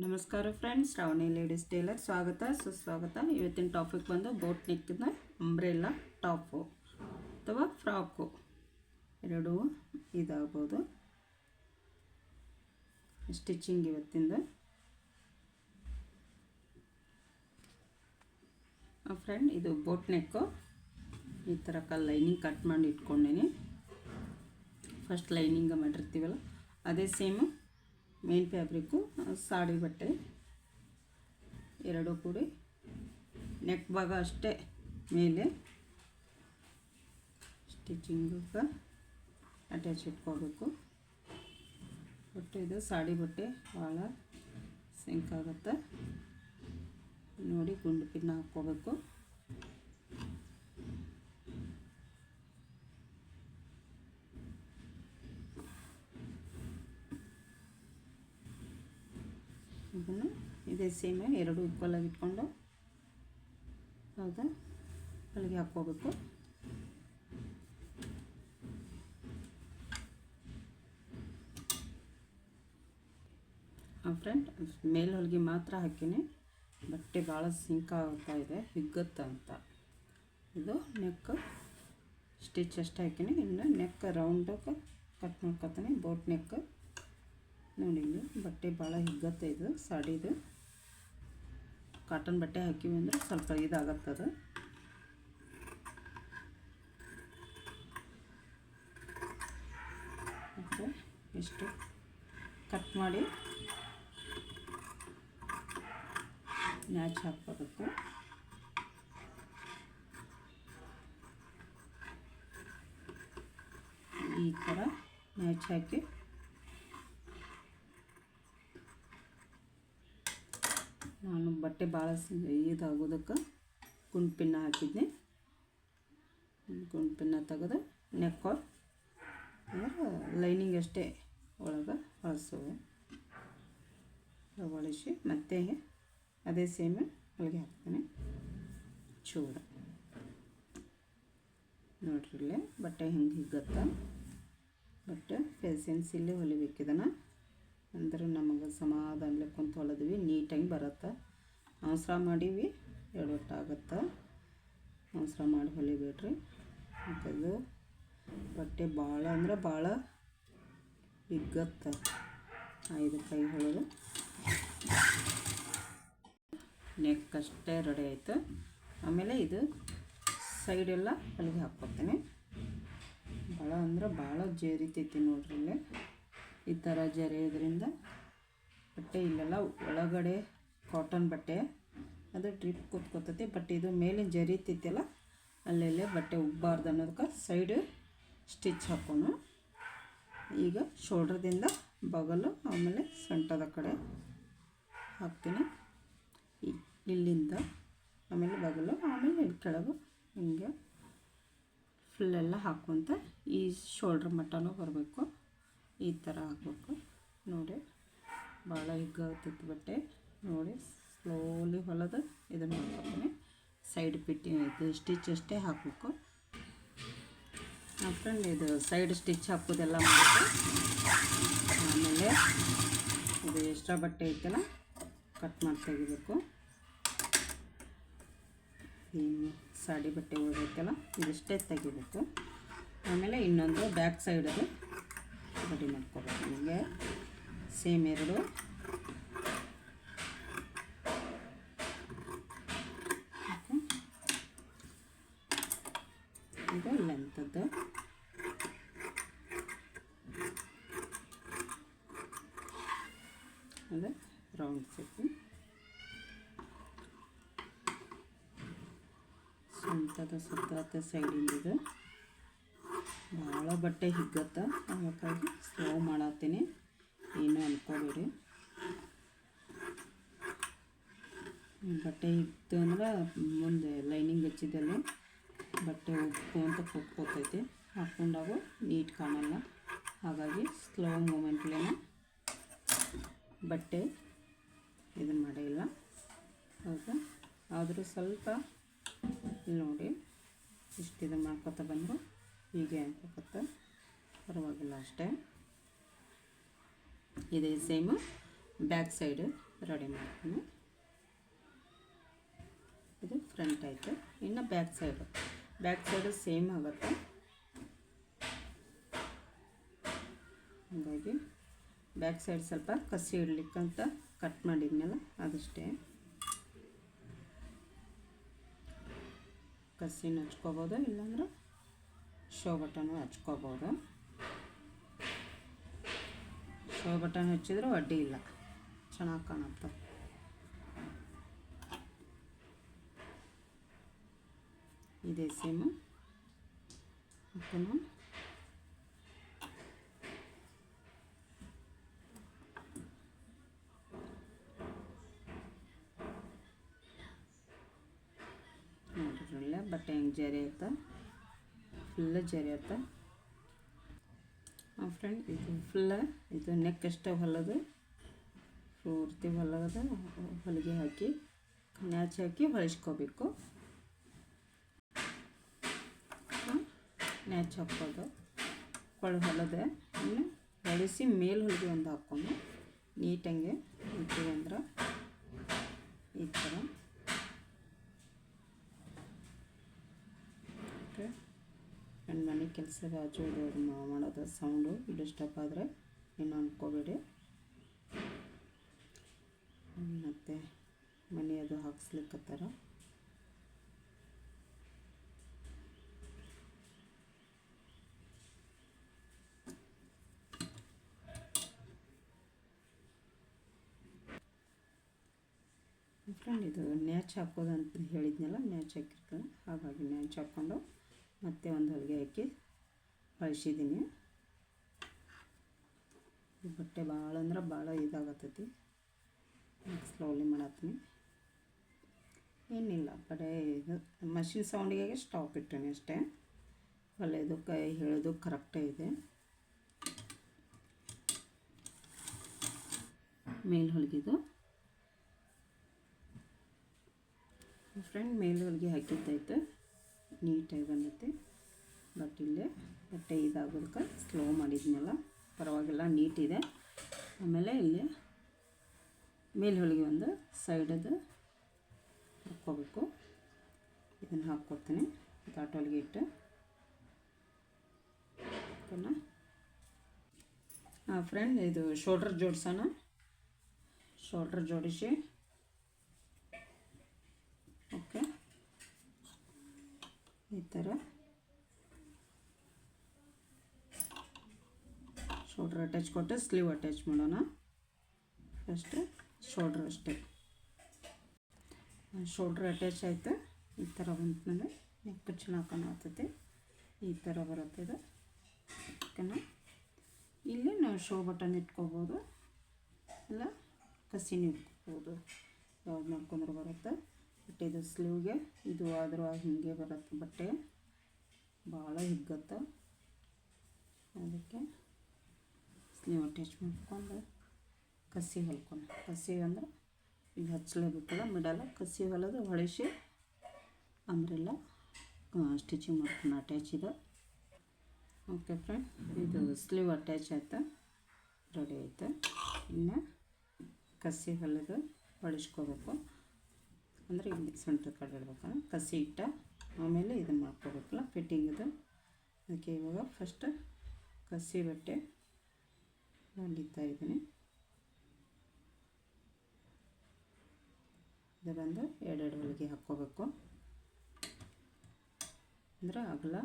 ನಮಸ್ಕಾರ friends, Shravani ladies Taylor ಸ್ವಾಗತ ಸುಸ್ವಾಗತ. ಇವತ್ತಿನ ಟಾಪಿಕ್ ಬಂದು ಬೋಟ್ ನೆಕ್ಕಿನ ಅಂಬ್ರೆಲ್ಲಾ ಟಾಪು ಅಥವಾ ಫ್ರಾಕು ಎರಡೂ ಇದಾಗ್ಬೋದು. ಸ್ಟಿಚಿಂಗ್ ಇವತ್ತಿಂದ ಫ್ರೆಂಡ್, ಇದು ಬೋಟ್ ನೆಕ್ಕು. ಈ ಥರ ಲೈನಿಂಗ್ ಕಟ್ ಮಾಡಿ ಇಟ್ಕೊಂಡೀನಿ. ಫಸ್ಟ್ ಲೈನಿಂಗ್ ಮಾಡಿರ್ತೀವಲ್ಲ ಅದೇ ಸೇಮು ಮೇನ್ ಫ್ಯಾಬ್ರಿಕ್ಕು ಸಾಡಿ ಬಟ್ಟೆ ಎರಡೂ ಕೂಡಿ ನೆಕ್ ಭಾಗ ಅಷ್ಟೇ ಮೇಲೆ ಸ್ಟಿಚಿಂಗಿಗೆ ಅಟ್ಯಾಚ್ ಇಟ್ಕೋಬೇಕು. ಒಟ್ಟು ಇದು ಸಾಡಿ ಬಟ್ಟೆ ಭಾಳ ಸಿಂಕ್ ಆಗುತ್ತೆ ನೋಡಿ. ಗುಂಡು ಪಿನ್ ಹಾಕ್ಕೋಬೇಕು. ಇದನ್ನು ಇದೇ ಸೇಮ್ ಎರಡು ಈಕ್ವಲಾಗಿ ಇಟ್ಕೊಂಡು ಹೌದಾ ಅಲ್ಲಿಗೆ ಹಾಕ್ಕೋಬೇಕು. ಫ್ರೆಂಡ್, ಮೇಲೆ ಹೊಲಿಗೆ ಮಾತ್ರ ಹಾಕಿನಿ. ಬಟ್ಟೆ ಭಾಳ ಸಿಂಕ್ ಆಗ್ತಾ ಇದೆ, ಹಿಗ್ಗತ್ತ ಅಂತ. ಇದು ನೆಕ್ ಸ್ಟಿಚ್ ಅಷ್ಟೇ ಹಾಕಿನಿ. ಇನ್ನು ನೆಕ್ ರೌಂಡಕ್ಕೆ ಕಟ್ ಮಾಡ್ಕೊತೀನಿ. ಬೋಟ್ ನೆಕ್ ನೋಡಿ, ಇಲ್ಲಿ ಬಟ್ಟೆ ಭಾಳ ಹಿಗ್ಗತ್ತೆ. ಇದು ಸಾಡಿದು ಕಾಟನ್ ಬಟ್ಟೆ ಹಾಕಿವಿ ಅಂದರೆ ಸ್ವಲ್ಪ ಇದಾಗತ್ತದ. ಮತ್ತು ಇಷ್ಟು ಕಟ್ ಮಾಡಿ ಮ್ಯಾಚ್ ಹಾಕ್ಕೋಬೇಕು. ಈ ಥರ ಮ್ಯಾಚ್ ಹಾಕಿ ನಾನು ಬಟ್ಟೆ ಭಾಳ ಇದಾಗೋದಕ್ಕೆ ಗುಂಡು ಪಿನ್ನ ಹಾಕಿದ್ದೆ. ಗುಂಡು ಪಿನ್ನ ತೆಗೆದು ನೆಕ್ ಅಂದ್ರೆ ಲೈನಿಂಗ್ ಅಷ್ಟೇ ಒಳಗೆ ಹೊಲಿಸುವೆ. ಹೊಲಿಸಿ ಮತ್ತೆ ಅದೇ ಸೇಮ್ ಹೊಲಿಗೆ ಹಾಕ್ತೀನಿ. ಚೂರು ನೋಡ್ರಿ, ಇಲ್ಲೇ ಬಟ್ಟೆ ಹಿಂಗೆ ಹಿಗ್ಗತ್ತೆ. ಬಟ್ಟೆ ಪೇಸೆನ್ಸ್ ಇಲ್ಲೇ ಹೊಲಿಬೇಕಿದನ್ನು, ಅಂದ್ರೆ ನಮಗೆ ಸಮಾಧಾನಲೆ ಕುಂತು ಹೊಲಿದ್ವಿ ನೀಟಾಗಿ ಬರುತ್ತೆ. ಅವಸರ ಮಾಡೀವಿ ಎಡವಟ್ಟಾಗತ್ತೆ. ಅವಸರ ಮಾಡಿ ಹೊಲಿಬೇಡ್ರಿ. ಯಾಕಂದ್ರೆ ಬಟ್ಟೆ ಭಾಳ ಅಂದ್ರೆ ಭಾಳ ಹಿಗ್ಗತ್ತೆ. 5 ಕೈ ಹೊಳೆದು ನೆಕ್ ಅಷ್ಟೇ ರೆಡಿ ಆಯಿತು. ಆಮೇಲೆ ಇದು ಸೈಡೆಲ್ಲ ಹೊಲಿಗೆ ಹಾಕ್ಕೊತೀನಿ. ಭಾಳ ಅಂದ್ರೆ ಭಾಳ ಜರಿತೈತಿ ನೋಡ್ರಿ. ಇಲ್ಲೇ ಈ ಥರ ಜರಿಯೋದ್ರಿಂದ ಬಟ್ಟೆ ಇಲ್ಲೆಲ್ಲ ಒಳಗಡೆ ಕಾಟನ್ ಬಟ್ಟೆ ಅದು ಡ್ರಿಪ್ ಕೂತ್ಕೋತೈತಿ. ಬಟ್ ಇದು ಮೇಲಿನ ಜರಿತೈತಿಲ್ಲ ಅಲ್ಲೆಲ್ಲೇ ಬಟ್ಟೆ ಉಬ್ಬಾರ್ದು ಅನ್ನೋದಕ್ಕೆ ಸೈಡ್ ಸ್ಟಿಚ್ ಹಾಕೋಣ. ಈಗ ಶೋಲ್ಡ್ರದಿಂದ ಬಗಲು ಆಮೇಲೆ ಸೊಂಟದ ಕಡೆ ಹಾಕ್ತೀನಿ. ಇಲ್ಲಿಂದ ಆಮೇಲೆ ಬಗಲು ಆಮೇಲೆ ಇಲ್ಲಿ ಕೆಳಗೆ ಹಿಂಗೆ ಫುಲ್ಲೆಲ್ಲ ಹಾಕುವಂತ ಈ ಶೋಲ್ಡ್ರ್ ಮಟ್ಟನೂ ಬರಬೇಕು. ಈ ಥರ ಹಾಕಬೇಕು ನೋಡಿ. ಭಾಳ ಹಿಗ್ಗಾಗ್ತೈತಿ ಬಟ್ಟೆ ನೋಡಿ. ಸ್ಲೋಲಿ ಹೊಲದು ಇದನ್ನು ಮಾಡ್ಕೊತೀನಿ. ಸೈಡ್ ಪಿಟ್ಟಿ ಇದು ಸ್ಟಿಚ್ ಅಷ್ಟೇ ಹಾಕಬೇಕು. ಫ್ರೆಂಡ್, ಇದು ಸೈಡ್ ಸ್ಟಿಚ್ ಹಾಕೋದೆಲ್ಲ ಮಾಡಬೇಕು. ಆಮೇಲೆ ಇದು ಎಕ್ಸ್ಟ್ರಾ ಬಟ್ಟೆ ಐತಲ್ಲ ಕಟ್ ಮಾಡಿ ತೆಗಿಬೇಕು. ಈ ಸಾಡಿ ಬಟ್ಟೆ ಹೋಗೈತಲ್ಲ ಇದಿಷ್ಟೇ ತೆಗಿಬೇಕು. ಆಮೇಲೆ ಇನ್ನೊಂದು ಬ್ಯಾಕ್ ಸೈಡದು ರೆಡಿ ಮಾಡ್ಕೋಬೇಕು. ನಿಮಗೆ ಸೇಮ್ ಎರಡು ಇದು ಲೆಂತದ್ದು. ಅದು ರೌಂಡ್ ಸೆಟ್. ಸ್ವಂತದ ಸುತ್ತ ಸೈಡಿಂದಿದು ಭಾಳ ಬಟ್ಟೆ ಹಿಗ್ಗತ್ತೆ. ಹಾಗಾಗಿ ಸ್ಲೋ ಮಾಡತ್ತೀನಿ, ಏನು ಅನ್ಕೋಬೇಡಿ. ಬಟ್ಟೆ ಹಿಗ್ತು ಅಂದ್ರೆ ಮುಂದೆ ಲೈನಿಂಗ್ ಹಚ್ಚಿದಲ್ಲಿ ಬಟ್ಟೆ ಉಪ್ಪು ಅಂತ ಕುತ್ಕೋತೈತಿ. ಹಾಕ್ಕೊಂಡಾಗ ನೀಟ್ ಕಾಣಲ್ಲ. ಹಾಗಾಗಿ ಸ್ಲೋ ಮೂಮೆಂಟ್ಲೇನೆ ಬಟ್ಟೆ ಇದನ್ನು ಮಾಡಿಲ್ಲ. ಹೌದಾ, ಆದರೂ ಸ್ವಲ್ಪ ನೋಡಿ ಇಷ್ಟು ಇದು ಮಾಡ್ಕೊತ ಬಂದರು ಹೀಗೆ ಅನ್ಕೋತ ಪರವಾಗಿಲ್ಲ ಅಷ್ಟೇ. ಇದೇ ಸೇಮು ಬ್ಯಾಕ್ ಸೈಡು ರೆಡಿ ಮಾಡ್ತೀನಿ. ಇದು ಫ್ರಂಟ್ ಆಯಿತು. ಇನ್ನು ಬ್ಯಾಕ್ ಸೈಡು ಸೇಮ್ ಆಗುತ್ತೆ. ಹಾಗಾಗಿ ಬ್ಯಾಕ್ ಸೈಡ್ ಸ್ವಲ್ಪ ಕಸಿ ಇಡ್ಲಿಕ್ಕಂತ ಕಟ್ ಮಾಡಿದ್ನಲ್ಲ ಅದಷ್ಟೇ. ಕಸಿನ ಹಚ್ಕೋಬೋದು, ಇಲ್ಲಾಂದ್ರೆ ಶೋ ಬಟನು ಹಚ್ಕೋಬೋದು. ಶೋ ಬಟನ್ ಹಚ್ಚಿದ್ರೆ ಅಡ್ಡಿ ಇಲ್ಲ, ಚೆನ್ನಾಗಿ ಕಾಣುತ್ತೆ. ಇದೇ ಸೇಮು ಓಕೆನಾ. ನೋಡಿರಲ್ಲ ಬಟ್ಟೆ ಹೆಂಗೆ ಜರಿ ಆಯ್ತಾ, ಫುಲ್ಲ ಜರಿ ಆಯ್ತಾ ಫ್ರೆಂಡ್. ಇದು ಫುಲ್ಲ ಇದು ನೆಕ್ ಅಷ್ಟೇ ಹೊಲದು, ಪೂರ್ತಿ ಹೊಲದ ಹೊಲಿಗೆ ಹಾಕಿ ನ್ಯಾಚ್ ಹಾಕಿ ಹೊಲಿಸ್ಕೋಬೇಕು. ನ್ಯಾಚ್ ಹಾಕೋದು ಹೊಲದೆ ಇನ್ನು ಹೊಲಿಸಿ ಮೇಲೆ ಹೊಲಿಗೆ ಒಂದು ಹಾಕ್ಕೊಂಡು ನೀಟಂಗೆ ಇಟ್ಟಿವಿ ಅಂದ್ರೆ ಈ ಥರ. ನನ್ನ ಮನೆ ಕೆಲಸ ಬಾಜು ಮಾಡೋದು ಸೌಂಡು ಡಿಸ್ಟರ್ಬ್ ಆದರೆ ಏನು ಅಂದ್ಕೋಬೇಡಿ. ಮತ್ತು ಮನೆ ಅದು ಹಾಕ್ಸ್ಲಿಕ್ಕತ್ತಾರ. ಫ್ರೆಂಡ್ ಇದು ನ್ಯಾಚ್ ಹಾಕೋದು ಅಂತ ಹೇಳಿದ್ನಲ್ಲ, ನ್ಯಾಚ್ ಹಾಕಿರ್ತಾನೆ, ಹಾಗಾಗಿ ನ್ಯಾಚ್ ಹಾಕ್ಕೊಂಡು ಮತ್ತೆ ಒಂದು ಹೊಲಿಗೆ ಹಾಕಿ ಹೊಲಿಸಿದ್ದೀನಿ. ಈ ಬಟ್ಟೆ ಭಾಳ ಅಂದ್ರೆ ಭಾಳ ಇದಾಗತ್ತೈತಿ. ಸ್ಲೋಲಿ ಮಾಡತ್ತೀನಿ. ಏನಿಲ್ಲ, ಬರೀ ಇದು ಮಷಿನ್ ಸೌಂಡಿಗೆ ಸ್ಟಾಪ್ ಇಟ್ಟೀನಿ ಅಷ್ಟೇ. ಹೊಲಿಯೋದು ಕೈ ಹೇಳೋದು ಕರೆಕ್ಟೇ ಇದೆ. ಮೇಲ್ ಹೊಲಿಗೆದು ಫ್ರೆಂಡ್ ಮೇಲ್ ಹೊಲಿಗೆ ಹಾಕಿದ್ದೈತೆ, ನೀಟಾಗಿ ಬಂದೈತೆ. ಬಟ್ ಇಲ್ಲೇ ಬಟ್ಟೆ ಇದಾಗೋದಕ್ಕೆ ಸ್ಲೋ ಮಾಡಿದ್ನಲ್ಲ, ಪರವಾಗಿಲ್ಲ ನೀಟಿದೆ. ಆಮೇಲೆ ಇಲ್ಲಿ ಮೇಲ್ ಹೊಲಿಗೆ ಒಂದು ಸೈಡದು ಹಾಕ್ಕೋಬೇಕು. ಇದನ್ನು ಹಾಕ್ಕೊತೀನಿ ದಾಟ್ ಹೊಲಿಗೆ ಇಟ್ಟು ಓಕೆನಾ. ಫ್ರೆಂಡ್ ಇದು ಶೋಲ್ಡ್ರ್ ಜೋಡಿಸೋಣ. ಶೋಲ್ಡ್ರ್ ಜೋಡಿಸಿ ಓಕೆ ಈ ಥರ ಶೋಲ್ಡ್ರ್ ಅಟ್ಯಾಚ್ ಕೊಟ್ಟು ಸ್ಲೀವ್ ಅಟ್ಯಾಚ್ ಮಾಡೋಣ. ಫಸ್ಟು ಶೋಲ್ಡ್ರ್ ಅಷ್ಟೇ. ಶೋಲ್ಡ್ರ್ ಅಟ್ಯಾಚ್ ಆಯಿತು. ಈ ಥರ ಬಂತು, ನೆಕ್ ಚೆನ್ನಾಗಿ ಕಾಣತೈತಿ. ಈ ಥರ ಬರುತ್ತೆ ಇದು ಓಕೆನಾ. ಇಲ್ಲಿ ನಾವು ಶೋ ಬಟನ್ ಇಟ್ಕೋಬೋದು, ಇಲ್ಲ ಕಸಿನೂ ಇಟ್ಕೋಬೋದು, ಯಾವ್ದು ಮಾಡ್ಕೊಂಡ್ರೆ ಬರುತ್ತೆ. ಬಟ್ ಇದು ಸ್ಲೀವ್ಗೆ ಇದು ಆದರೂ ಹೀಗೆ ಬರುತ್ತೆ. ಬಟ್ಟೆ ಭಾಳ ಹಿಗ್ಗತ್ತೆ, ಅದಕ್ಕೆ ಸ್ಲೀವ್ ಅಟ್ಯಾಚ್ ಮಾಡ್ಕೊಂಡು ಕಸಿ ಹೊಲ್ಕೊಂಡು, ಕಸಿ ಅಂದ್ರೆ ಇಲ್ಲಿ ಹಚ್ಚಲೇಬೇಕಲ್ಲ ಮಿಡಲ್ಲ, ಕಸಿ ಹೊಲದು ಹೊಳಿಸಿ ಅಂಬ್ರೆಲ್ಲ ಸ್ಟಿಚಿಂಗ್ ಮಾಡ್ಕೊಂಡು ಅಟ್ಯಾಚ್ ಇದೆ. ಓಕೆ ಫ್ರೆಂಡ್, ಇದು ಸ್ಲೀವ್ ಅಟ್ಯಾಚ್ ಆಯ್ತು, ರೆಡಿ ಆಯಿತು. ಇನ್ನು ಕಸಿ ಹೊಲಿದು ಹೊಳಿಸ್ಕೋಬೇಕು. ಅಂದರೆ ಇಲ್ಲಿ ಸೊಂಟ ಕಡೆ ಇಡ್ಬೇಕಂದ್ರೆ ಕಸಿ ಇಟ್ಟ ಆಮೇಲೆ ಇದನ್ನು ಮಾಡ್ಕೋಬೇಕಲ್ಲ ಫಿಟ್ಟಿಂಗಿದು. ಅದಕ್ಕೆ ಇವಾಗ ಫಸ್ಟ್ ಕಸಿ ಬಟ್ಟೆ ಹೊಲಿತಾ ಇದ್ದೀನಿ. ಇದರೊಂದು ಎರಡೆರಡು ಹೊಲಿಗೆ ಹಾಕ್ಕೋಬೇಕು. ಅಂದರೆ ಅಗಲ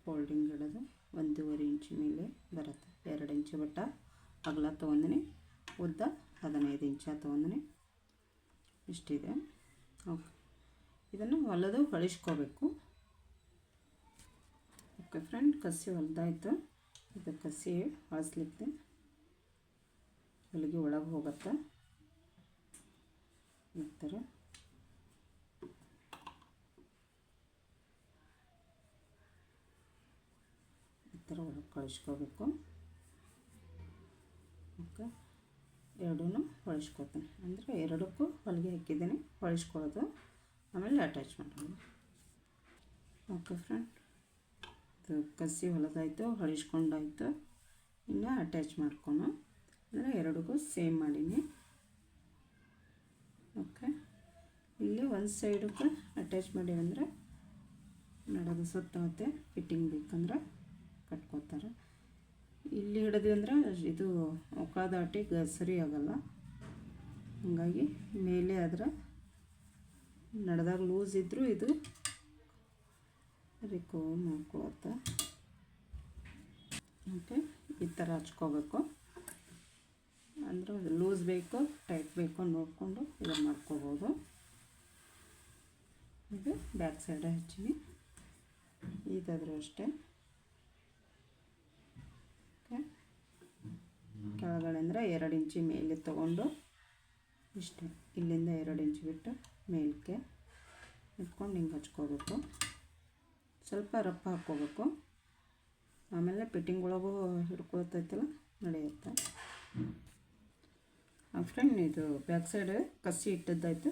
ಫೋಲ್ಡಿಂಗ್ ಇಡೋದು 1.5 ಇಂಚ್ ಮೇಲೆ ಬರುತ್ತೆ. 2 ಇಂಚು ಬಟ್ಟ ಅಗಲ ತೊಗೊಂಡಿನಿ, ಉದ್ದ 15 ಇಂಚ ತೊಗೊಂಡಿನಿ, ಇಷ್ಟಿದೆ. ಓಕೆ, ಇದನ್ನು ಹೊಲಿದು ಹೊಳಿಸ್ಕೋಬೇಕು. ಓಕೆ ಫ್ರೆಂಡ್, ಕಸಿ ಹೊಲಿದಾಯ್ತು. ಇದು ಕಸಿ ಹೊಳಿಸ್ಲಿಕ್ಕೆ ಹೊಲಿಗೆ ಒಳಗೆ ಹೋಗುತ್ತೆ ಈ ಥರ. ಈ ಥರ ಒಳಗೆ ಕಳಿಸ್ಕೋಬೇಕು. ಓಕೆ, ಎರಡೂ ಹೊಳಿಸ್ಕೊತೀನಿ. ಅಂದರೆ ಎರಡಕ್ಕೂ ಹೊಲಿಗೆ ಹಾಕಿದ್ದೀನಿ, ಹೊಳಿಸ್ಕೊಳ್ಳೋದು ಆಮೇಲೆ ಅಟ್ಯಾಚ್ ಮಾಡೋದು. ಓಕೆ ಫ್ರೆಂಡ್, ಇದು ಕಸಿ ಹೊಲಿದಾಯ್ತು, ಹೊಳಿಸ್ಕೊಂಡಾಯ್ತು. ಇನ್ನು ಅಟ್ಯಾಚ್ ಮಾಡ್ಕೊಂಡು ಅಂದರೆ ಎರಡಿಗೂ ಸೇಮ್ ಮಾಡೀನಿ. ಓಕೆ, ಇಲ್ಲಿ ಒಂದು ಸೈಡಕ್ಕೆ ಅಟ್ಯಾಚ್ ಮಾಡೀವಂದ್ರೆ ನಡಗ ಸುತ್ತಾಗುತ್ತೆ. ಫಿಟ್ಟಿಂಗ್ ಬೇಕಂದ್ರೆ ಕಟ್ಕೋತಾರೆ. ಇಲ್ಲಿ ಹಿಡಿದ್ವಿ ಅಂದ್ರೆ ಇದು ಒಕ್ಕದಾಟಿಗೆ ಸರಿ ಆಗಲ್ಲ. ಹಾಗಾಗಿ ಮೇಲೆ ಅದರ ನಡೆದಾಗ ಲೂಸ್ ಇದ್ದರೂ ಇದು ರಿಕೋ ಮಾಡ್ಕೊಳತ್ತ. ಓಕೆ, ಈ ಥರ ಹಚ್ಕೋಬೇಕು. ಅಂದರೆ ಲೂಸ್ ಬೇಕು ಟೈಟ್ ಬೇಕು ನೋಡಿಕೊಂಡು ಇದನ್ನು ಮಾಡ್ಕೋಬೋದು. ಇದು ಬ್ಯಾಕ್ ಸೈಡ್ ಹಚ್ಚೀನಿ. ಇದಾದರೂ ಅಷ್ಟೇ. ಓಕೆ, ಕೆಳಗಡೆ ಅಂದರೆ 2 ಇಂಚಿ ಮೇಲೆ ತೊಗೊಂಡು ಇಷ್ಟೇ, ಇಲ್ಲಿಂದ 2 ಇಂಚ್ ಬಿಟ್ಟು ಮೇಲಕ್ಕೆ ಇಟ್ಕೊಂಡು ಹಿಂಗೆ ಹಚ್ಕೋಬೇಕು. ಸ್ವಲ್ಪ ರಪ್ಪ ಹಾಕ್ಕೋಬೇಕು. ಆಮೇಲೆ ಫಿಟ್ಟಿಂಗ್ ಒಳಗೂ ಹಿಡ್ಕೊಳ್ತೈತಲ್ಲ ನಡೆಯುತ್ತೆ. ಫ್ರೆಂಡ್, ಇದು ಬ್ಯಾಕ್ ಸೈಡ್ ಕಸಿ ಇಟ್ಟದ್ದಾಯ್ತು,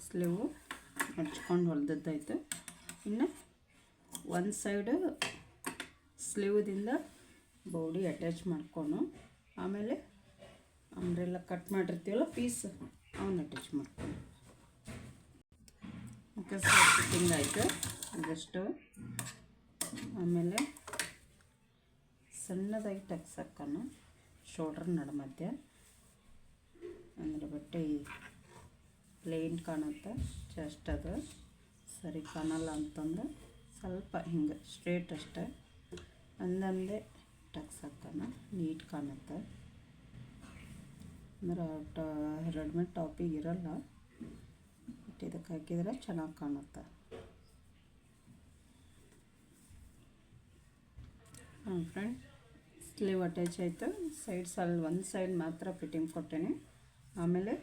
ಸ್ಲೀವು ಹಚ್ಕೊಂಡು ಹೊಲ್ದದ್ದಾಯ್ತು. ಇನ್ನು ಒಂದು ಸೈಡು ಸ್ಲೀವ್ದಿಂದ ಬಾಡಿ ಅಟ್ಯಾಚ್ ಮಾಡ್ಕೊಂಡು ಆಮೇಲೆ ಅಂಬ್ರೆಲ್ಲ ಕಟ್ ಮಾಡಿರ್ತೀವಲ್ಲ ಪೀಸ್ ಅವನ್ನ ಅಟ್ಯಾಚ್ ಮಾಡ್ಕೊಂಡು. ಓಕೆ ಸರ್, ಫಿಟ್ಟಿಂಗ್ ಆಯಿತು ಇದಷ್ಟು. ಆಮೇಲೆ ಸಣ್ಣದಾಗಿ ಟಕ್ಸ್ ಹಾಕೋಣ ಶೋಲ್ಡ್ರ್ ನಡು ಮಧ್ಯ. ಅಂದರೆ ಬಟ್ಟೆ ಪ್ಲೇನ್ ಕಾಣುತ್ತೆ, ಚೆಸ್ಟ್ ಅದು ಸರಿ ಕಾಣಲ್ಲ ಅಂತಂದು ಸ್ವಲ್ಪ ಹಿಂಗೆ ಸ್ಟ್ರೇಟ್ ಅಷ್ಟೇ ಅಂದಂದೆ ಟಕ್ಸ್ ಹಾಕೋಣ, ನೀಟ್ ಕಾಣುತ್ತೆ. ಅಂದ್ರೆ ರೆಡಿಮೇಡ್ ಟಾಪಿಗೆ ಇರಲ್ಲ, ಬಟ್ ಇದಕ್ಕೆ ಹಾಕಿದರೆ ಚೆನ್ನಾಗಿ ಕಾಣುತ್ತೆ. ಫ್ರೆಂಡ್, ಸ್ಲೀವ್ ಅಟ್ಯಾಚ್ ಆಯಿತು. ಸೈಡ್ಸಲ್ಲಿ ಒಂದು ಸೈಡ್ ಮಾತ್ರ ಫಿಟ್ಟಿಂಗ್ ಕೊಟ್ಟೇನೆ. ಆಮೇಲೆ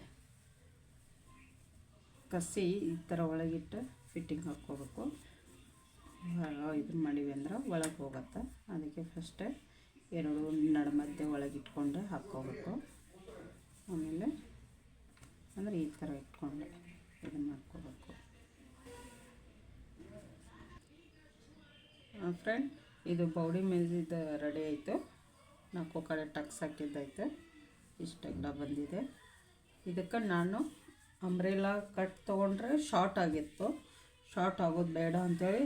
ಕಸಿ ಈ ಥರ ಒಳಗಿಟ್ಟು ಫಿಟ್ಟಿಂಗ್ ಹಾಕ್ಕೋಬೇಕು. ಇದನ್ನು ಮಾಡಿವಿ ಅಂದ್ರೆ ಒಳಗೆ ಹೋಗುತ್ತೆ. ಅದಕ್ಕೆ ಫಸ್ಟೇ 2 ನಡು ಮಧ್ಯೆ ಒಳಗಿಟ್ಕೊಂಡು ಹಾಕ್ಕೋಬೇಕು. ಆಮೇಲೆ ಅಂದರೆ ಈ ಥರ ಇಟ್ಕೊಂಡು ಇದನ್ನು ಮಾಡ್ಕೋಬೇಕು. ಫ್ರೆಂಡ್, ಇದು ಬೌಡಿ ಮೇಲಿದ್ದು ರೆಡಿ ಆಯಿತು. 4 ಕಡೆ ಟಕ್ಸ್ ಹಾಕಿದ್ದಾಯ್ತು. ಇಷ್ಟೆಲ್ಲ ಬಂದಿದೆ. ಇದಕ್ಕೆ ನಾನು ಅಂಬ್ರೆಲಾ ಕಟ್ ತೊಗೊಂಡ್ರೆ ಶಾರ್ಟ್ ಆಗಿತ್ತು. ಶಾರ್ಟ್ ಆಗೋದು ಬೇಡ ಅಂಥೇಳಿ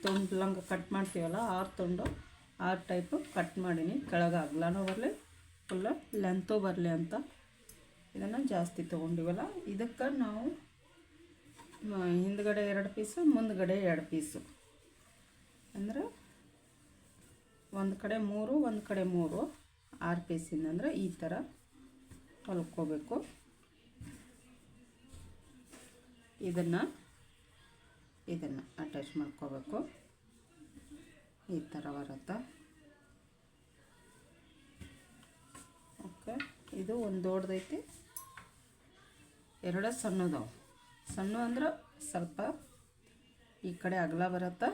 ತುಂಡ್ಲಂಗೆ ಕಟ್ ಮಾಡ್ತೀವಲ್ಲ ಆ ಟೈಪು ಕಟ್ ಮಾಡೀನಿ. ಕೆಳಗೆ ಅಗಲನೂ ಬರಲಿ, ಫುಲ್ಲು ಲೆಂತು ಬರಲಿ ಅಂತ ಇದನ್ನು ಜಾಸ್ತಿ ತೊಗೊಂಡಿವಲ್ಲ. ಇದಕ್ಕೆ ನಾವು ಹಿಂದ್ಗಡೆ 2 ಪೀಸು, ಮುಂದ್ಗಡೆ 2 ಪೀಸು, ಅಂದರೆ ಒಂದು ಕಡೆ 3 ಒಂದು ಕಡೆ 3 6 ಪೀಸಿಂದ ಅಂದರೆ ಈ ಥರ ಹೊಲ್ಕೋಬೇಕು. ಇದನ್ನು ಅಟ್ಯಾಚ್ ಮಾಡ್ಕೋಬೇಕು. ಈ ಥರ ಬರುತ್ತೆ. ಓಕೆ, ಇದು ಒಂದು ದೊಡ್ಡದೈತಿ, 2 ಸಣ್ಣದವು. ಸಣ್ಣ ಅಂದ್ರೆ ಸ್ವಲ್ಪ ಈ ಕಡೆ ಅಗಲ ಬರುತ್ತೆ,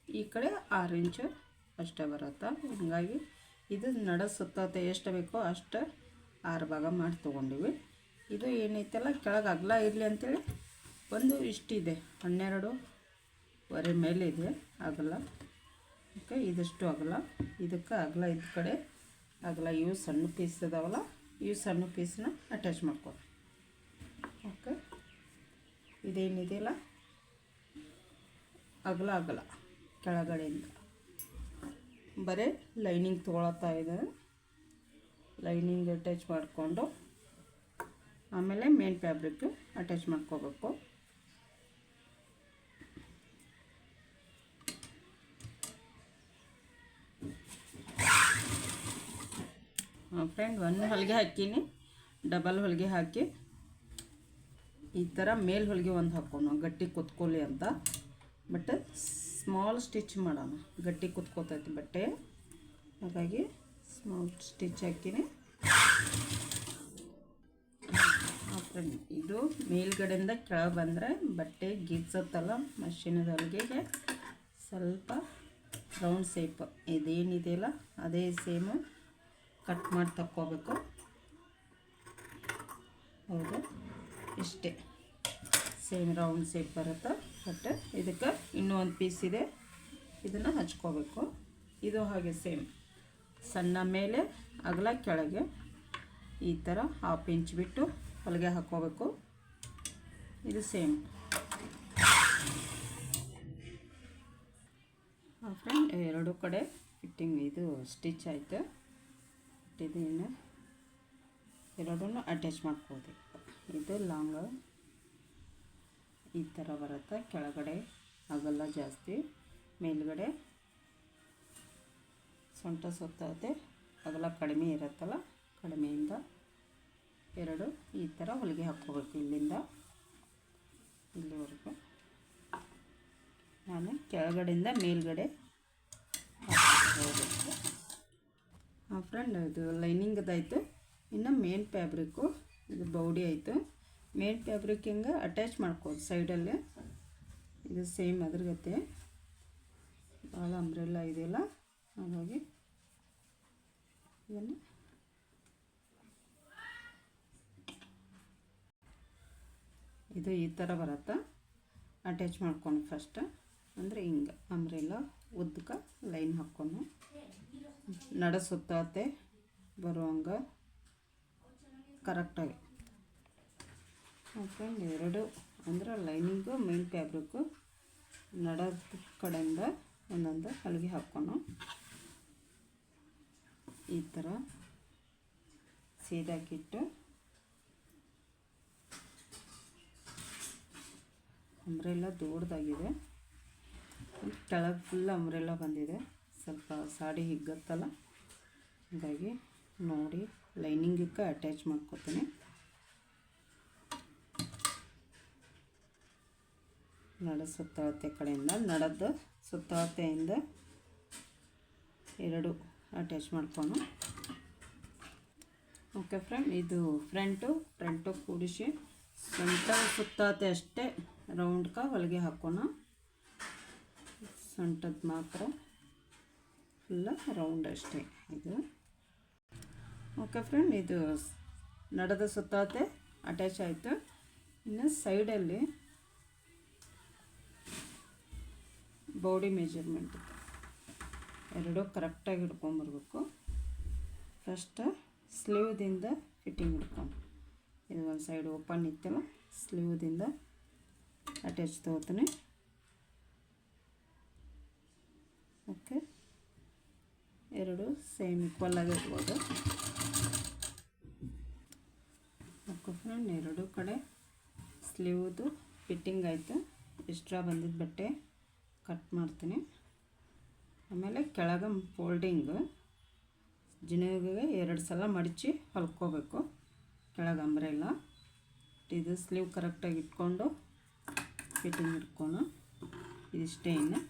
ಈ ಕಡೆ 6 ಇಂಚು ಅಷ್ಟೇ ಬರುತ್ತೆ. ಹೀಗಾಗಿ ಇದು ನಡ ಸುತ್ತತೆ ಎಷ್ಟು ಬೇಕೋ ಅಷ್ಟು 6 ಭಾಗ ಮಾಡಿ ತೊಗೊಂಡಿವಿ. ಇದು ಏನೈತಲ್ಲ ಕೆಳಗೆ ಅಗಲ ಇರಲಿ ಅಂಥೇಳಿ ಒಂದು ಇಷ್ಟಿದೆ, 12.5 ಮೇಲೆ ಇದೆ ಅಗಲ. ಓಕೆ, ಇದಷ್ಟು ಅಗಲ. ಇದಕ್ಕೆ ಅಗಲ ಇದ್ದ ಕಡೆ ಅಗಲ ಇವು ಸಣ್ಣ ಪೀಸ್ ಇದಾವಲ್ಲ, ಇವು ಸಣ್ಣ ಪೀಸನ್ನ ಅಟ್ಯಾಚ್ ಮಾಡ್ಕೊ. ಓಕೆ, ಇದೇನಿದೆಯಲ್ಲ ಅಗಲ ಕೆಳಗಡೆಯಿಂದ ಬರೀ ಲೈನಿಂಗ್ ತೊಗೊಳತ್ತಾ ಇದೆ. ಲೈನಿಂಗ್ ಅಟ್ಯಾಚ್ ಮಾಡಿಕೊಂಡು ಆಮೇಲೆ ಮೇನ್ ಫ್ಯಾಬ್ರಿಕ್ ಅಟ್ಯಾಚ್ ಮಾಡ್ಕೋಬೇಕು. ಫ್ರೆಂಡ್, 1 ಹೊಲಿಗೆ ಹಾಕೀನಿ, ಡಬಲ್ ಹೊಲಿಗೆ ಹಾಕಿ ಈ ಥರ ಮೇಲ್ ಹೊಲಿಗೆ ಒಂದು ಹಾಕೋಣ ಗಟ್ಟಿ ಕುತ್ಕೊಳ್ಳಿ ಅಂತ. ಬಟ್ ಸ್ಮಾಲ್ ಸ್ಟಿಚ್ ಮಾಡೋಣ, ಗಟ್ಟಿ ಕುತ್ಕೋತೈತಿ ಬಟ್ಟೆ. ಹಾಗಾಗಿ ಸ್ಮಾಲ್ ಸ್ಟಿಚ್ ಹಾಕಿನಿ. ಫ್ರೆಂಡ್, ಇದು ಮೇಲ್ಗಡೆಯಿಂದ ಕೆಳಗೆ ಬಂದರೆ ಬಟ್ಟೆ ಗೀಚತ್ತಲ್ಲ, ಮಷೀನದ ಹೊಲಿಗೆಗೆ ಸ್ವಲ್ಪ ರೌಂಡ್ ಶೇಪ್ ಇದೇನಿದೆಯಲ್ಲ ಅದೇ ಸೇಮು ಕಟ್ ಮಾಡಿ ತಕ್ಕೋಬೇಕು. ಹೌದು, ಇಷ್ಟೇ ಸೇಮ್ ರೌಂಡ್ ಶೇಪ್ ಬರುತ್ತೆ. ಬಟ್ ಇದಕ್ಕೆ ಇನ್ನೂ ಒಂದು ಪೀಸ್ ಇದೆ, ಇದನ್ನು ಹಚ್ಕೋಬೇಕು. ಇದು ಹಾಗೆ ಸೇಮ್ ಸಣ್ಣ ಮೇಲೆ ಅಗಲ ಕೆಳಗೆ ಈ ಥರ 1/2 ಇಂಚ್ ಬಿಟ್ಟು ಹೊಲಿಗೆ ಹಾಕ್ಕೋಬೇಕು. ಇದು ಸೇಮ್ ಫ್ರೆಂಡ್ ಎರಡು ಕಡೆ ಫಿಟ್ಟಿಂಗ್ ಇದು ಸ್ಟಿಚ್ ಆಯಿತು. ಇದನ್ನು ಎರಡನ್ನೂ ಅಟ್ಯಾಚ್ ಮಾಡ್ಕೋಬೇಕು. ಇದು ಲಾಂಗ್ ಈ ಥರ ಬರುತ್ತೆ, ಕೆಳಗಡೆ ಅಗಲ ಜಾಸ್ತಿ, ಮೇಲ್ಗಡೆ ಸೊಂಟ ಸುತ್ತತೆ ಅಗಲ ಕಡಿಮೆ ಇರುತ್ತಲ್ಲ, ಕಡಿಮೆಯಿಂದ ಎರಡು ಈ ಥರ ಹೊಲಿಗೆ ಹಾಕ್ಕೋಬೇಕು. ಇಲ್ಲಿಂದ ಇಲ್ಲಿವರೆಗೂ ನಾನು ಕೆಳಗಡೆಯಿಂದ ಮೇಲ್ಗಡೆ ಹಾಕಬೇಕು. ಫ್ರೆಂಡ್ ಇದು ಲೈನಿಂಗ್ದಾಯಿತು. ಇನ್ನು ಮೇನ್ ಫ್ಯಾಬ್ರಿಕ್ಕು ಇದು ಬೌಡಿ ಆಯಿತು. ಮೇನ್ ಫ್ಯಾಬ್ರಿಕ್ ಹಿಂಗೆ ಅಟ್ಯಾಚ್ ಮಾಡ್ಕೋದು ಸೈಡಲ್ಲಿ. ಇದು ಸೇಮ್ ಅದ್ರ ಗತೆ ಭಾಳ ಅಂಬ್ರೆಲ್ಲ ಇದೆಯಲ್ಲ, ಹಾಗಾಗಿ ಇದನ್ನು ಇದು ಈ ಥರ ಬರುತ್ತೆ. ಅಟ್ಯಾಚ್ ಮಾಡ್ಕೊಂಡು ಫಸ್ಟ್ ಅಂದರೆ ಹಿಂಗೆ ಅಂಬ್ರೆಲ್ಲ ಉದ್ದಕ್ಕೆ ಲೈನ್ ಹಾಕ್ಕೊಂಡು ನಡ ಸುತ್ತತೆ ಬರುವಂಗೆ ಕರೆಕ್ಟಾಗಿ. ಫ್ರೆಂಡ್ ಎರಡು ಅಂದರೆ ಲೈನಿಂಗು ಮೇನ್ ಫ್ಯಾಬ್ರಿಕ್ಕು ನಡದ ಕಡೆಯಿಂದ ಒಂದೊಂದು ಹೊಲಿಗೆ ಹಾಕ್ಕೊಂಡು ಈ ಥರ ಸೀದಾಕಿಟ್ಟು ಅಂಬ್ರೆಲ್ಲ ದೊಡ್ಡದಾಗಿದೆ. ಕೆಳಗೆ ಫುಲ್ ಅಂಬ್ರೆಲ್ಲ ಬಂದಿದೆ. ಸ್ವಲ್ಪ ಸಾಡಿ ಹಿಗ್ಗತ್ತಲ್ಲ, ಹಾಗಾಗಿ ನೋಡಿ ಲೈನಿಂಗಕ್ಕೆ ಅಟ್ಯಾಚ್ ಮಾಡ್ಕೊತೀನಿ. ನಡ ಸುತ್ತಳತೆ ಕಡೆಯಿಂದ ನಡದ ಸುತ್ತಳತೆಯಿಂದ ಎರಡು ಅಟ್ಯಾಚ್ ಮಾಡ್ಕೊಂಡು. ಓಕೆ ಫ್ರೆಂಡ್, ಇದು ಫ್ರಂಟು ಕೂಡಿಸಿ ಸೊಂಟ ಸುತ್ತಳತೆ ಅಷ್ಟೇ ರೌಂಡ್ಗೆ ಹೊಲಿಗೆ ಹಾಕೋಣ. ಸೊಂಟದ ಮಾತ್ರ ಫುಲ್ಲ ರೌಂಡ್ ಅಷ್ಟೇ ಇದು. ಓಕೆ ಫ್ರೆಂಡ್, ಇದು ನಡದ ಸುತ್ತಳತೆ ಅಟ್ಯಾಚ್ ಆಯಿತು. ಇನ್ನು ಸೈಡಲ್ಲಿ ಬಾಡಿ ಮೆಜರ್ಮೆಂಟ್ ಎರಡೂ ಕರೆಕ್ಟಾಗಿ ಹಿಡ್ಕೊಂಬರ್ಬೇಕು. ಫಸ್ಟ್ ಸ್ಲೀವ್ದಿಂದ ಫಿಟ್ಟಿಂಗ್ ಹಿಡ್ಕೊಂಡು, ಇದು ಒಂದು ಸೈಡ್ ಓಪನ್ ಇತ್ತಲ್ಲ, ಸ್ಲೀವ್ದಿಂದ ಅಟ್ಯಾಚ್ ತೊಗೋತೀನಿ. ಓಕೆ, ಎರಡು ಸೇಮ್ ಈಕ್ವಲ್ ಆಗಿರ್ಬೋದು. ಓಕೆ ಫ್ರೆಂಡ್, ಎರಡು ಕಡೆ ಸ್ಲೀವ್ದು ಫಿಟ್ಟಿಂಗ್ ಆಯಿತು. ಎಕ್ಸ್ಟ್ರಾ ಬಂದಿದ್ದ ಬಟ್ಟೆ ಕಟ್ ಮಾಡ್ತೀನಿ. ಆಮೇಲೆ ಕೆಳಗೆ ಫೋಲ್ಡಿಂಗ್ ಜಿನಿಗೆ 2 ಸಲ ಮಡಚಿ ಹೊಲ್ಕೋಬೇಕು. ಕೆಳಗೆ ಅಂಬ್ರೆಲ್ಲ ಇದು ಸ್ಲೀವ್ ಕರೆಕ್ಟಾಗಿ ಇಟ್ಕೊಂಡು ಫಿಟ್ಟಿಂಗ್ ಇಟ್ಕೊಂಡು ಇದಿಷ್ಟೇ. ಇನ್ನು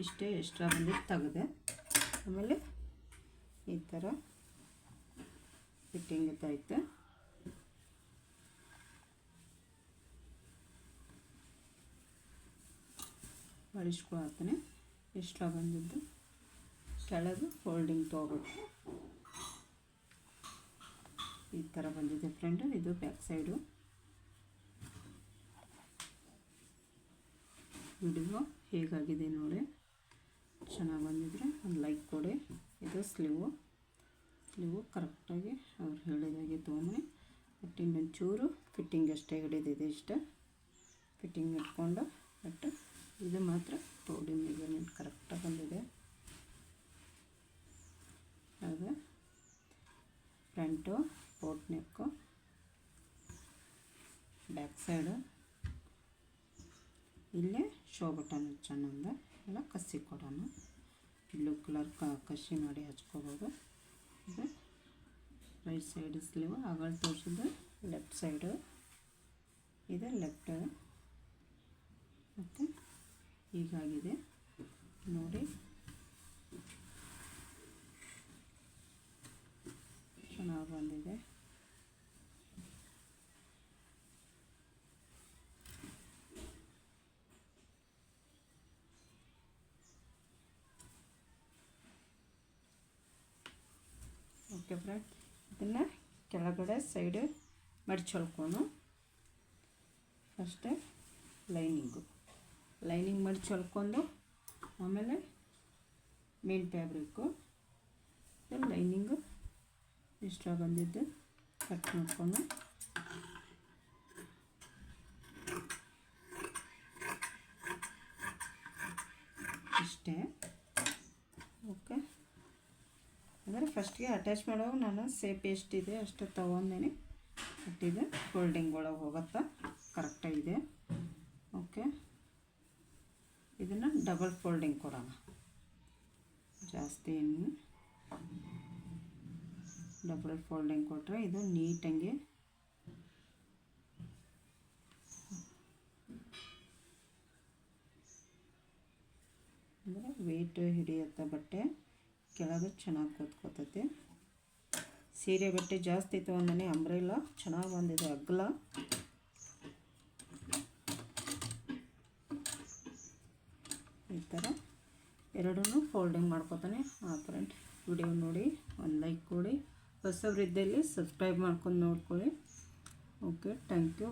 ಇಷ್ಟೇ ಎಕ್ಸ್ಟ್ರಾ ಬಂದಿದ್ದು ತೆಗೆದೆ. ಆಮೇಲೆ ಈ ಥರ ಫಿಟ್ಟಿಂಗ್ ಆಯ್ತು. ಮಡಿಸ್ಕೊಳ್ತೀನಿ. ಎಕ್ಸ್ಟ್ರಾ ಬಂದಿದ್ದು ಕೆಳಗೆ ಫೋಲ್ಡಿಂಗ್ ತೊಗೋಬೇಕು. ಈ ಥರ ಬಂದಿದೆ ಫ್ರೆಂಡು. ಇದು ಬ್ಯಾಕ್ ಸೈಡು. ವಿಡಿಯೋ ಹೇಗಾಗಿದೆ ನೋಡಿ. ಚೆನ್ನಾಗಿ ಬಂದಿದ್ರೆ ಒಂದು ಲೈಕ್ ಕೊಡಿ. ಇದು ಸ್ಲೀವು ಕರೆಕ್ಟಾಗಿ ಅವ್ರು ಹೇಳಿದಾಗೆ ತೊಗೊಂಡು ಬಟ್ ಇನ್ನೊಂಚೂರು ಫಿಟ್ಟಿಂಗ್ ಅಷ್ಟೇ ಹಿಡಿದಿದೆ. ಇಷ್ಟ ಫಿಟ್ಟಿಂಗ್ ಇಟ್ಕೊಂಡು ಬಟ್ ಇದು ಮಾತ್ರ ಬಾಡಿ ಮೆಜರ್ಮೆಂಟ್ ಕರೆಕ್ಟಾಗಿ ಬಂದಿದೆ. ಅದು ಫ್ರಂಟು ಬೋಟ್ ನೆಕ್ಕು, ಬ್ಯಾಕ್ ಸೈಡು ಇಲ್ಲೇ ಶೋ ಬಟನ್ ಹಚ್ಚೋಣ ಎಲ್ಲ ಕಸಿ ಕೊಡೋಣ. ಬ್ಲೂ ಕಲರ್ ಕಸಿ ಮಾಡಿ ಹಚ್ಕೋಬೋದು. ಇದು ರೈಟ್ ಸೈಡ್ ಸ್ಲೀವ್ ಆಗಳು ತೋರಿಸಿದ್ದು ಲೆಫ್ಟ್ ಸೈಡು, ಇದು ಲೆಫ್ಟ್. ಮತ್ತು ಹೀಗಾಗಿದೆ ನೋಡಿ. ಚೆನ್ನಾಗಿ ಬಂದಿದೆ. ಓಕೆ ಫ್ರೆಂಡ್, ಇದನ್ನು ಕೆಳಗಡೆ ಸೈಡ್ ಮಡಚಿ ಹೊಲ್ಕೊಂಡು ಫಸ್ಟೇ ಲೈನಿಂಗ್ ಮಡಚಿ ಹೊಲ್ಕೊಂಡು ಆಮೇಲೆ ಮೇನ್ ಫ್ಯಾಬ್ರಿಕ್ಕು ಲೈನಿಂಗು ಇಷ್ಟ ಬಂದಿದ್ದು ಕಟ್ ಮಾಡಿಕೊಂಡು ಇಷ್ಟೇ. ಓಕೆ, ಅಂದರೆ ಫಸ್ಟ್ಗೆ ಅಟ್ಯಾಚ್ ಮಾಡುವಾಗ ನಾನು ಸೇಪ್ ಎಷ್ಟಿದೆ ಅಷ್ಟು ತೊಗೊಂಡೇನೆ ಕಟ್ಟಿದೆ. ಫೋಲ್ಡಿಂಗ್ ಒಳಗೆ ಹೋಗುತ್ತಾ ಕರೆಕ್ಟಾಗಿದೆ. ಓಕೆ, ಇದನ್ನು ಡಬಲ್ ಫೋಲ್ಡಿಂಗ್ ಕೊಡೋಣ. ಜಾಸ್ತಿ ಡಬಲ್ ಫೋಲ್ಡಿಂಗ್ ಕೊಟ್ಟರೆ ಇದು ನೀಟಾಗಿ ಅಂದರೆ ವೆಯ್ಟ್ ಹಿಡಿಯುತ್ತೆ. ಬಟ್ಟೆ ಕೆಳಗೆ ಚೆನ್ನಾಗಿ ಕೂತ್ಕೋತೈತಿ. ಸೀರೆ ಬಟ್ಟೆ ಜಾಸ್ತಿ ತೊಗೊಂಡೇ ಅಂಬ್ರೆಲ್ಲ ಚೆನ್ನಾಗಿ ಬಂದಿದೆ. ಅಗಲ ಈ ಥರ ಎರಡೂ ಫೋಲ್ಡಿಂಗ್ ಮಾಡ್ಕೊತಾನೆ. ಆ ಫ್ರೆಂಡ್ ವಿಡಿಯೋ ನೋಡಿ ಒಂದು ಲೈಕ್ ಕೊಡಿ. ಹೊಸಬ್ರಿದ್ದಲ್ಲಿ ಸಬ್ಸ್ಕ್ರೈಬ್ ಮಾಡ್ಕೊಂಡು ನೋಡ್ಕೊಳ್ಳಿ. Okay, thank you.